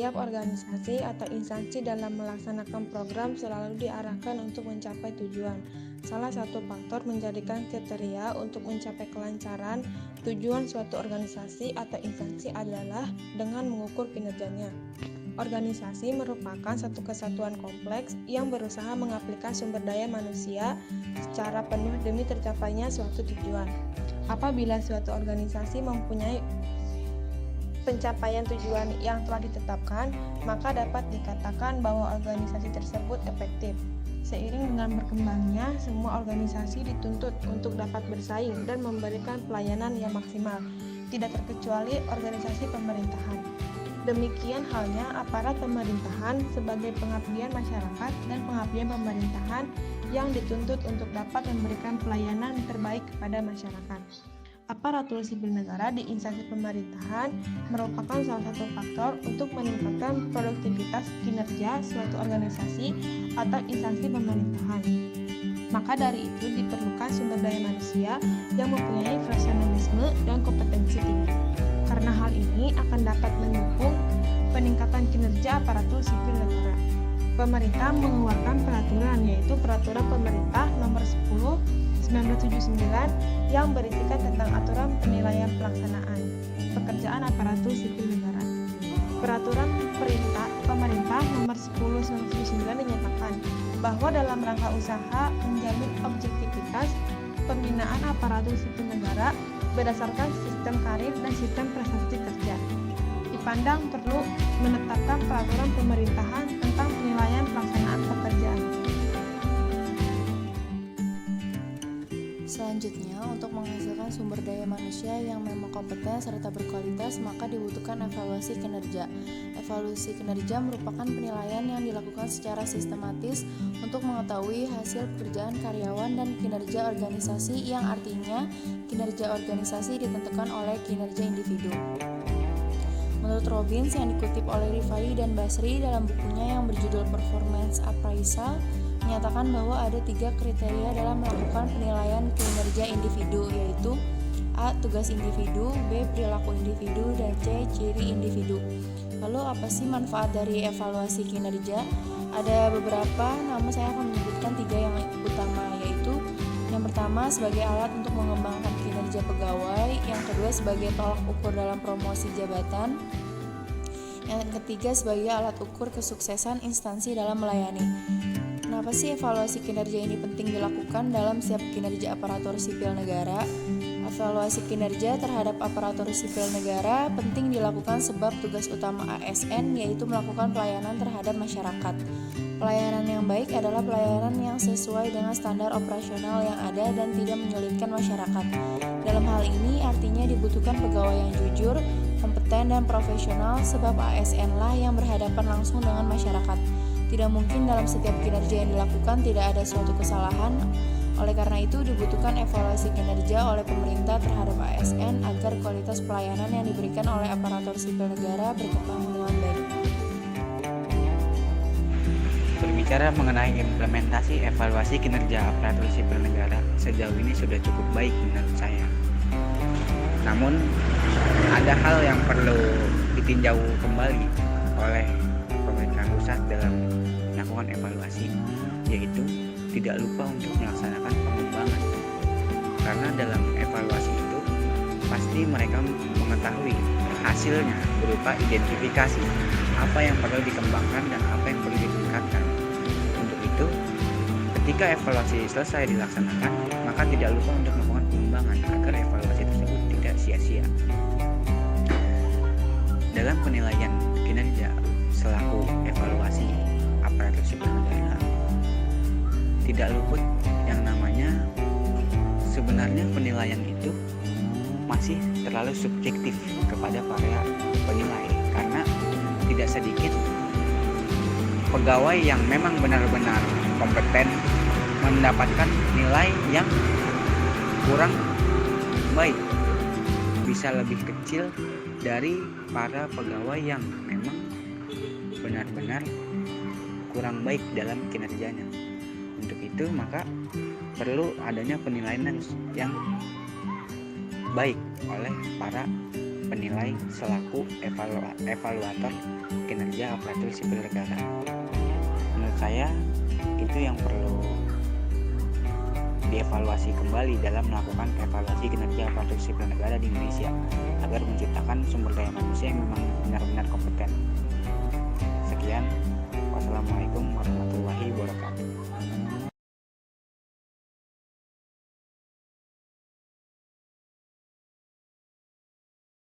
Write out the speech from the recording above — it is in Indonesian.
Setiap organisasi atau instansi dalam melaksanakan program selalu diarahkan untuk mencapai tujuan. Salah satu faktor menjadikan kriteria untuk mencapai kelancaran tujuan suatu organisasi atau instansi adalah dengan mengukur kinerjanya. Organisasi merupakan satu kesatuan kompleks yang berusaha mengaplikasi sumber daya manusia secara penuh demi tercapainya suatu tujuan. Apabila suatu organisasi mempunyai pencapaian tujuan yang telah ditetapkan, maka dapat dikatakan bahwa organisasi tersebut efektif. Seiring dengan berkembangnya, semua organisasi dituntut untuk dapat bersaing dan memberikan pelayanan yang maksimal, tidak terkecuali organisasi pemerintahan. Demikian halnya aparat pemerintahan sebagai pengabdian masyarakat dan pengabdian pemerintahan yang dituntut untuk dapat memberikan pelayanan terbaik kepada masyarakat. Aparatur sipil negara di instansi pemerintahan merupakan salah satu faktor untuk meningkatkan produktivitas kinerja suatu organisasi atau instansi pemerintahan. Maka dari itu diperlukan sumber daya manusia yang mempunyai profesionalisme dan kompetensi tinggi. Karena hal ini akan dapat mendukung peningkatan kinerja aparatur sipil negara. Pemerintah mengeluarkan peraturan, yaitu Peraturan Pemerintah Nomor 10 1979 yang berisikan tentang aturan penilaian pelaksanaan pekerjaan aparatur sipil negara. Peraturan Pemerintah Nomor 10 1979 dinyatakan bahwa dalam rangka usaha menjamin objektivitas pembinaan aparatur sipil negara berdasarkan sistem karir dan sistem prestasi kerja, dipandang perlu menetapkan peraturan pemerintahan tentang penilaian pelaksanaan pekerjaan. Selanjutnya, untuk menghasilkan sumber daya manusia yang memang kompeten serta berkualitas, maka dibutuhkan evaluasi kinerja. Evaluasi kinerja merupakan penilaian yang dilakukan secara sistematis untuk mengetahui hasil pekerjaan karyawan dan kinerja organisasi, yang artinya kinerja organisasi ditentukan oleh kinerja individu. Menurut Robbins yang dikutip oleh Rifai dan Basri dalam bukunya yang berjudul Performance Appraisal, menyatakan bahwa ada 3 kriteria dalam melakukan penilaian kinerja individu, yaitu A. Tugas individu, B. Perilaku individu, dan C. Ciri individu. Lalu apa sih manfaat dari evaluasi kinerja? Ada beberapa, namun saya akan menyebutkan 3 yang utama, yaitu yang pertama sebagai alat untuk mengembangkan kinerja pegawai, yang kedua sebagai tolak ukur dalam promosi jabatan, yang ketiga sebagai alat ukur kesuksesan instansi dalam melayani. Kenapa sih evaluasi kinerja ini penting dilakukan dalam setiap kinerja aparatur sipil negara? Evaluasi kinerja terhadap aparatur sipil negara penting dilakukan sebab tugas utama ASN yaitu melakukan pelayanan terhadap masyarakat. Pelayanan yang baik adalah pelayanan yang sesuai dengan standar operasional yang ada dan tidak menyulitkan masyarakat. Dalam hal ini artinya dibutuhkan pegawai yang jujur, kompeten, dan profesional sebab ASN lah yang berhadapan langsung dengan masyarakat. Tidak mungkin dalam setiap kinerja yang dilakukan tidak ada suatu kesalahan. Oleh karena itu dibutuhkan evaluasi kinerja oleh pemerintah terhadap ASN agar kualitas pelayanan yang diberikan oleh aparatur sipil negara berkembang dengan baik. Berbicara mengenai implementasi evaluasi kinerja aparatur sipil negara, sejauh ini sudah cukup baik menurut saya. Namun ada hal yang perlu ditinjau kembali oleh pemerintah pusat dalam melakukan evaluasi, yaitu tidak lupa untuk melaksanakan pengembangan. Karena dalam evaluasi itu pasti mereka mengetahui hasilnya berupa identifikasi apa yang perlu dikembangkan dan apa yang perlu ditingkatkan. Untuk itu, ketika evaluasi selesai dilaksanakan, maka tidak lupa untuk melakukan pengembangan agar evaluasi tersebut tidak sia-sia. Dalam penilaian kinerja selaku evaluasi aparatur sipil negara, tidak luput yang namanya sebenarnya penilaian itu masih terlalu subjektif kepada para penilai, karena tidak sedikit pegawai yang memang benar-benar kompeten mendapatkan nilai yang kurang baik, bisa lebih kecil dari para pegawai yang memang benar-benar kurang baik dalam kinerjanya. Untuk itu maka perlu adanya penilaian yang baik oleh para penilai selaku evaluator kinerja aparatur sipil negara. Menurut saya itu yang perlu dievaluasi kembali dalam melakukan evaluasi kinerja aparatur sipil negara di Indonesia agar menciptakan sumber daya manusia yang memang